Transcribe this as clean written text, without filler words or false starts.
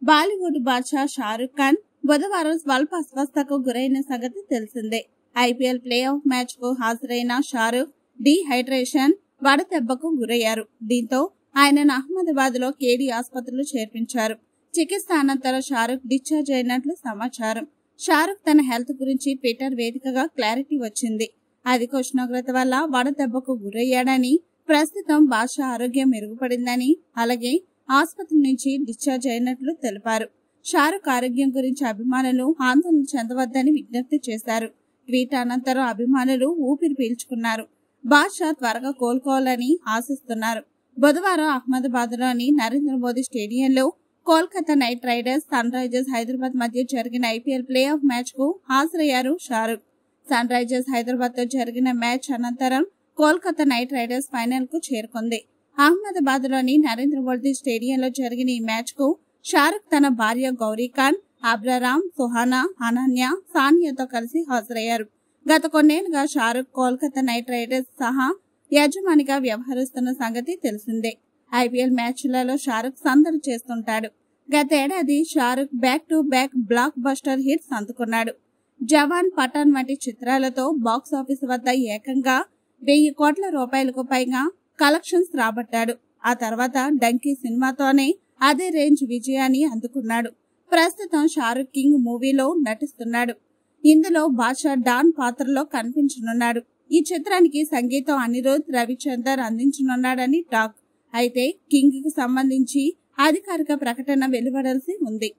బాలీవుడ్ బాద్షా షారుఖ్ ఖాన్ బుధవారం స్వల్ప అస్వస్థతకు గురైన సంగతి తెలిసిందే. ఐపీఎల్ ప్లే ఆఫ్ మ్యాచ్ కు హాజరైన షారుఖ్ డీహైడ్రేషన్ వడదెబ్బకు గురయ్యారు. దీంతో ఆయనను అహ్మదాబాద్ లో కేడీ ఆసుపత్రిలో చేర్పించారు. చికిత్స అనంతరం షారుఖ్ డిశ్చార్జ్ అయినట్లు సమాచారం. షారుఖ్ తన హెల్త్ గురించి ట్విట్టర్ వేదికగా క్లారిటీ వచ్చింది. అధిక ఉష్ణోగ్రత వల్ల వడదెబ్బకు గురయ్యాడని, ప్రస్తుతం బాద్షా ఆరోగ్యం మెరుగుపడిందని, అలాగే ఆసుపత్రి నుంచి డిశ్చార్జ్ అయినట్లు తెలిపారు. షారుఖ్ ఆరోగ్యం గురించి అభిమానులు ఆందోళన చెందవద్దని విజ్ఞప్తి చేశారు. ట్వీట్ అనంతరం అభిమానులు ఊపిరి పీల్చుకున్నారు. బాద్షా త్వరగా కోలుకోవాలని ఆశిస్తున్నారు. బుధవారం అహ్మదాబాద్ లోని నరేంద్ర మోదీ స్టేడియంలో Kolkata Knight Riders, Sunrisers Hyderabad మధ్య జరిగిన ఐపీఎల్ ప్లే ఆఫ్ మ్యాచ్ కు హాజరయ్యారు షారుఖ్. సన్ రైజర్స్ హైదరాబాద్ తో జరిగిన మ్యాచ్ అనంతరం కోల్కతా నైట్ రైడర్స్ ఫైనల్ కు చేరుకుంది. అహ్మదాబాద్ లోని నరేంద్ర మోదీ స్టేడియంలో జరిగిన ఈ మ్యాచ్ కు షారుఖ్ తన భార్య గౌరీ ఖాన్, అబ్రారాం, సుహానా, అనన్య, సానియాతో కలిసి హాజరయ్యారు. గత కొన్నేళ్లుగా షారుఖ్ కోల్కతా నైట్ రైడర్స్ సహా యజమానిగా వ్యవహరిస్తున్న సంగతి తెలిసిందే. ఐపీఎల్ మ్యాచ్లలో షారుఖ్ సందడి చేస్తుంటాడు. గతేడాది Shahrukh back to back block buster hits అందుకున్నాడు. జవాన్, పఠాన్ వంటి చిత్రాలతో బాక్సాఫీస్ వద్ద ఏకంగా 1000 కోట్ల రూపాయలకు పైగా కలెక్షన్స్ రాబట్టాడు. ఆ తర్వాత డంకీ సినిమాతోనే అదే రేంజ్ విజయాన్ని అందుకున్నాడు. ప్రస్తుతం షారుఖ్ కింగ్ మూవీలో నటిస్తున్నాడు. ఇందులో బాద్షా డాన్ పాత్రలో కనిపించనున్నాడు. ఈ చిత్రానికి సంగీతం అనిరుద్ రవిచందర్ అందించనున్నాడని టాక్. అయితే కింగ్ కు సంబంధించి అధికారిక ప్రకటన వెలువడాల్సి ఉంది.